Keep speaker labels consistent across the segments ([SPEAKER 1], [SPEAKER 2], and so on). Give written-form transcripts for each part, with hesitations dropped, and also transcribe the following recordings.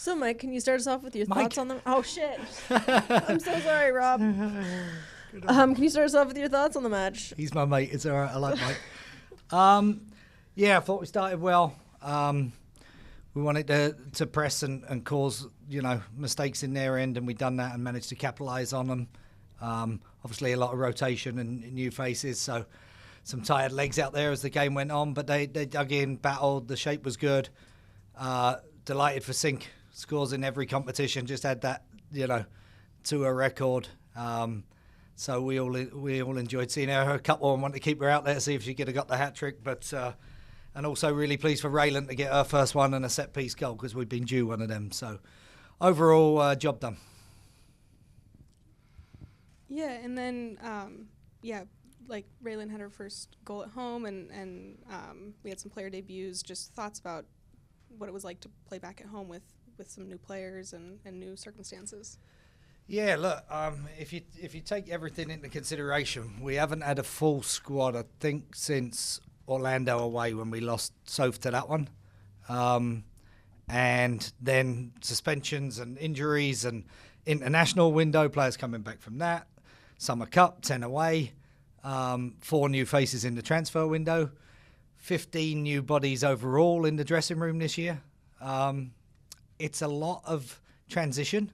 [SPEAKER 1] So, Mike, can you start us off with your
[SPEAKER 2] Mike.
[SPEAKER 1] thoughts on the... Oh, shit. I'm so sorry, Rob. Can you start us off with your thoughts on the match?
[SPEAKER 2] He's my mate. It's all right. I like Mike. Yeah, I thought we started well. We wanted to press and cause, mistakes in their end, and we've done that and managed to capitalise on them. Obviously, a lot of rotation and new faces, so some tired legs out there as the game went on, but they dug in, battled, the shape was good. Delighted for Sink. Scores in every competition, just had that, to a record. So we all enjoyed seeing her. A couple of them wanted to keep her out there, see if she could have got the hat trick, but and also really pleased for Raylan to get her first one and a set piece goal because we've been due one of them. So overall, job done.
[SPEAKER 3] Yeah, and then like Raylan had her first goal at home, and we had some player debuts. Just thoughts about what it was like to play back at home with some new players and new circumstances.
[SPEAKER 2] Yeah, look, if you take everything into consideration, we haven't had a full squad, I think, since Orlando away when we lost Soph to that one. And then suspensions and injuries and international window, players coming back from that. Summer Cup, 10 away. 4 new faces in the transfer window. 15 new bodies overall in the dressing room this year. It's a lot of transition.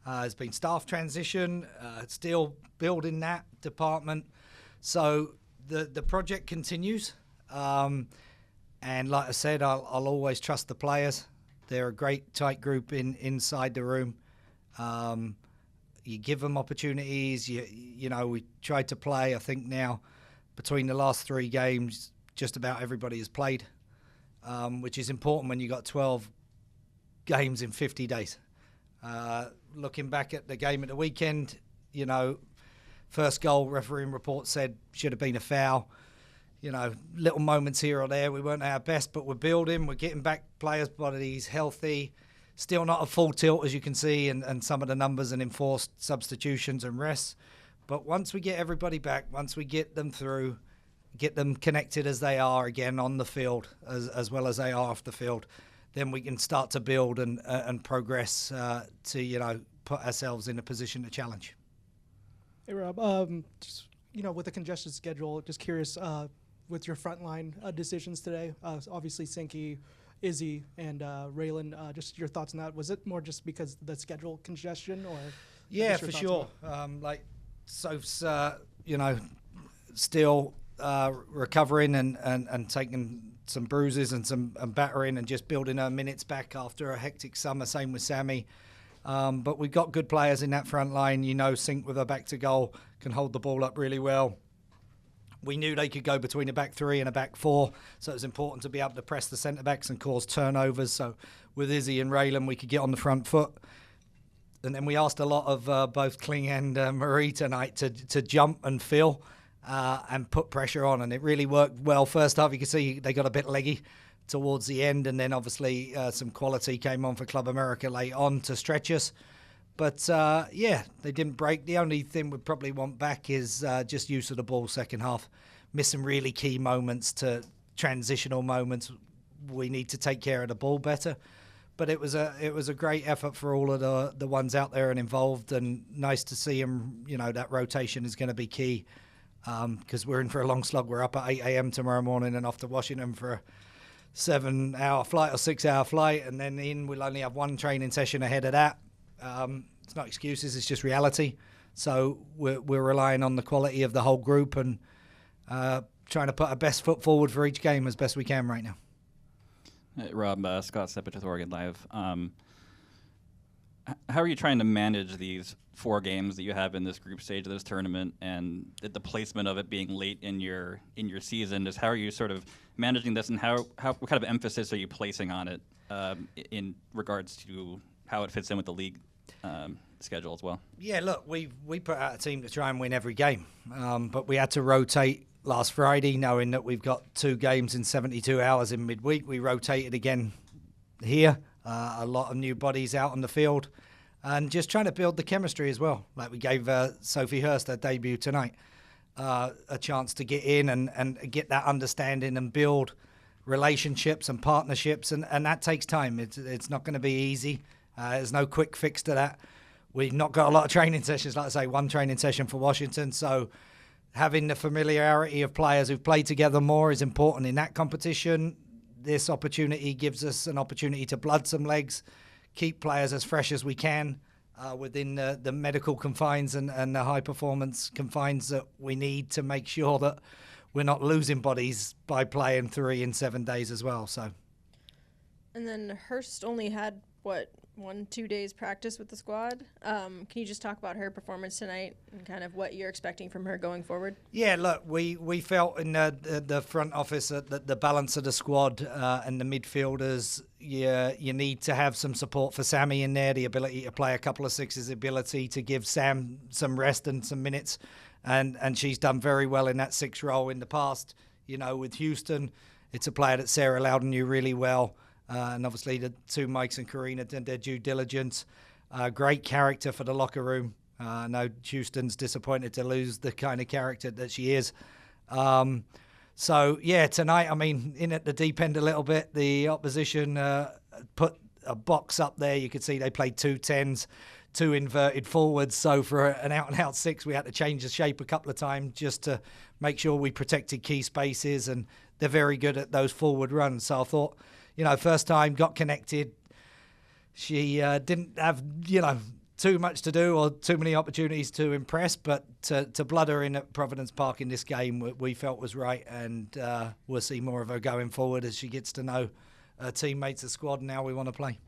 [SPEAKER 2] There's been staff transition, still building that department. So the project continues. And like I said, I'll always trust the players. They're a great, tight group inside the room. You give them opportunities. We tried to play, I think now, between the last 3 games, just about everybody has played, which is important when you got 12 games in 50 days. Looking back at the game at the weekend, first goal, refereeing report said should have been a foul. Little moments here or there. We weren't at our best, but we're building. We're getting back players' bodies healthy. Still not a full tilt, as you can see, and some of the numbers and enforced substitutions and rests. But once we get everybody back, once we get them through, get them connected as they are again on the field, as well as they are off the field, then we can start to build and progress to, put ourselves in a position to challenge.
[SPEAKER 4] Hey, Rob, just, with a congested schedule, just curious, with your frontline decisions today, obviously Sinky, Izzy, and Raylan, just your thoughts on that. Was it more just because of the schedule congestion, or?
[SPEAKER 2] Yeah, for sure. Soph's, still recovering and taking some bruises and some battering and just building her minutes back after a hectic summer. Same with Sammy. But we've got good players in that front line. Sink with her back to goal can hold the ball up really well. We knew they could go between a back 3 and a back 4, so it was important to be able to press the centre-backs and cause turnovers. So with Izzy and Raylan, we could get on the front foot. And then we asked a lot of both Kling and Marie tonight to jump and fill and put pressure on, and it really worked well. First half, you can see they got a bit leggy towards the end, and then obviously some quality came on for Club America late on to stretch us. But, they didn't break. The only thing we probably want back is just use of the ball second half. Miss some really key moments to transitional moments. We need to take care of the ball better. But it was a great effort for all of the ones out there and involved, and nice to see them. That rotation is going to be key because we're in for a long slog. We're up at 8 a.m. tomorrow morning and off to Washington for a 7-hour flight or 6-hour flight, and then we'll only have one training session ahead of that. It's not excuses, it's just reality. So we're relying on the quality of the whole group and trying to put our best foot forward for each game as best we can right now.
[SPEAKER 5] Rob, Scott Sepich with Oregon Live. How are you trying to manage these 4 games that you have in this group stage of this tournament, and the placement of it being late in your season? Just how are you sort of managing this, and what kind of emphasis are you placing on it in regards to how it fits in with the league schedule as well? Yeah, look, we put out a team to try and win every game, but we had to rotate last Friday, knowing that we've got 2 games in 72 hours in midweek. We rotated again here, a lot of new bodies out on the field, and just trying to build the chemistry as well. Like we gave Sophie Hurst her debut tonight, a chance to get in and get that understanding and build relationships and partnerships, and that takes time. It's not going to be easy.
[SPEAKER 2] There's no quick fix to that. We've not got a lot of training sessions, like I say, one training session for Washington. So having the familiarity of players who've played together more is important in that competition. This opportunity gives us an opportunity to blood some legs, keep players as fresh as we can within the medical confines and the high performance confines that we need to make sure that we're not losing bodies by playing 3 in 7 days as well. So,
[SPEAKER 1] And then Hurst only had, 1-2 days practice with the squad. Can you just talk about her performance tonight and kind of what you're expecting from her going forward?
[SPEAKER 2] Yeah, look, we felt in the front office that the balance of the squad and the midfielders, you need to have some support for Sammy in there, the ability to play a couple of sixes, the ability to give Sam some rest and some minutes. And she's done very well in that 6 role in the past. With Houston, it's a player that Sarah Loudon knew really well. And obviously the 2 Mikes and Karina did their due diligence. Great character for the locker room. I know Houston's disappointed to lose the kind of character that she is. So, yeah, tonight, in at the deep end a little bit. The opposition put a box up there. You could see they played 2 10s, 2 inverted forwards. So for an out-and-out 6, we had to change the shape a couple of times just to make sure we protected key spaces. And they're very good at those forward runs. So I thought, first time, got connected. She didn't have, too much to do or too many opportunities to impress, but to blood her in at Providence Park in this game, we felt was right, and we'll see more of her going forward as she gets to know her teammates, the squad, and how we want to play.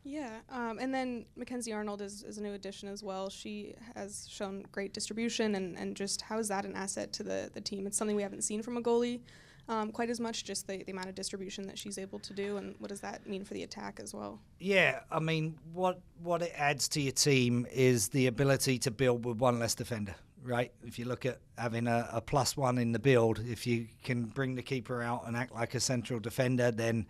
[SPEAKER 3] Yeah, and then Mackenzie Arnold is a new addition as well. She has shown great distribution, and just how is that an asset to the team? It's something we haven't seen from a goalie quite as much, just the amount of distribution that she's able to do, and what does that mean for the attack as well?
[SPEAKER 2] Yeah, what it adds to your team is the ability to build with one less defender, right? If you look at having a +1 in the build, if you can bring the keeper out and act like a central defender, then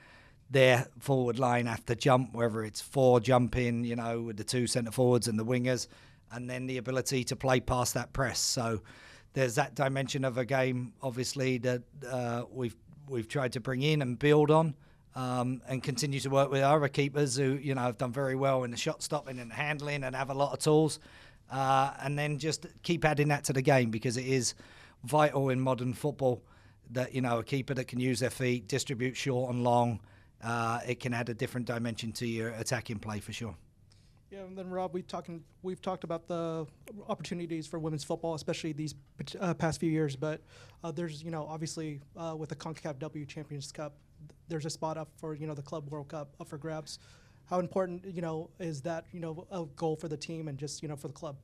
[SPEAKER 2] their forward line have to jump, whether it's 4 jumping, with the 2 centre forwards and the wingers, and then the ability to play past that press. So there's that dimension of a game, obviously, that we've tried to bring in and build on, and continue to work with other keepers who, have done very well in the shot stopping and handling and have a lot of tools, and then just keep adding that to the game, because it is vital in modern football that, a keeper that can use their feet, distribute short and long, it can add a different dimension to your attacking play for sure.
[SPEAKER 4] Yeah, and then Rob, we've talked about the opportunities for women's football, especially these past few years. But there's, obviously with the CONCACAF W Champions Cup, there's a spot up for, the Club World Cup up for grabs. How important, is that, a goal for the team and just, for the club?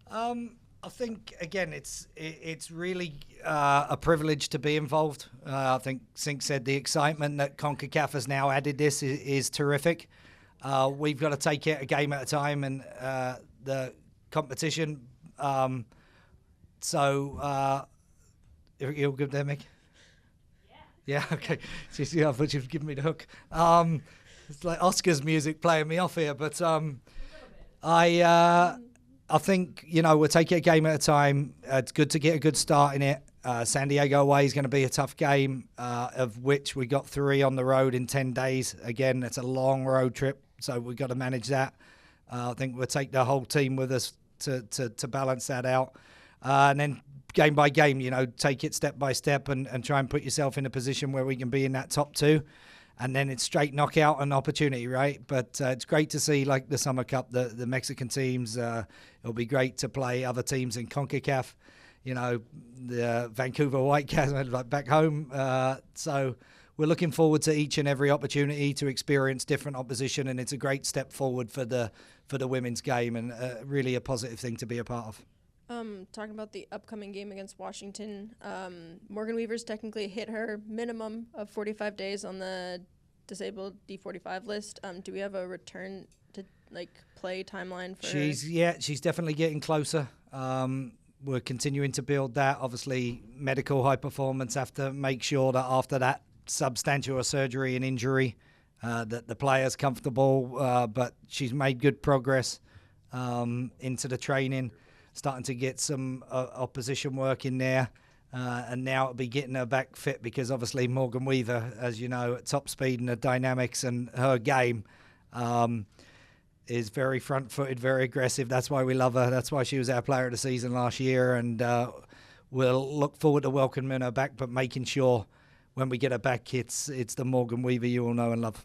[SPEAKER 2] I think, again, it's really a privilege to be involved. I think Sink said the excitement that CONCACAF has now added this is terrific. We've got to take it a game at a time, and the competition. You'll give there, Mick? Yeah, okay. I thought you'd given me the hook. It's like Oscar's music playing me off here, but I think, we'll take it a game at a time. It's good to get a good start in it. San Diego away is going to be a tough game, of which we got 3 on the road in 10 days. Again, it's a long road trip, so we've got to manage that. I think we'll take the whole team with us to balance that out. And then game by game, take it step by step and try and put yourself in a position where we can be in that top 2. And then it's straight knockout and opportunity, right? But it's great to see, like the Summer Cup, the Mexican teams. It'll be great to play other teams in CONCACAF. The Vancouver Whitecaps, like back home. So we're looking forward to each and every opportunity to experience different opposition, and it's a great step forward for the women's game, and really a positive thing to be a part of.
[SPEAKER 1] Talking about the upcoming game against Washington, Morgan Weaver's technically hit her minimum of 45 days on the disabled D45 list. Do we have a return to play timeline for her?
[SPEAKER 2] She's definitely getting closer. We're continuing to build that. Obviously, medical high performance have to make sure that after that substantial surgery and injury, that the player's comfortable. But she's made good progress into the training. Starting to get some opposition work in there, and now it'll be getting her back fit, because obviously Morgan Weaver, as you know, at top speed and the dynamics and her game, Is very front-footed, very aggressive. That's why we love her. That's why she was our player of the season last year, and we'll look forward to welcoming her back, but making sure when we get her back, it's the Morgan Weaver you all know and love.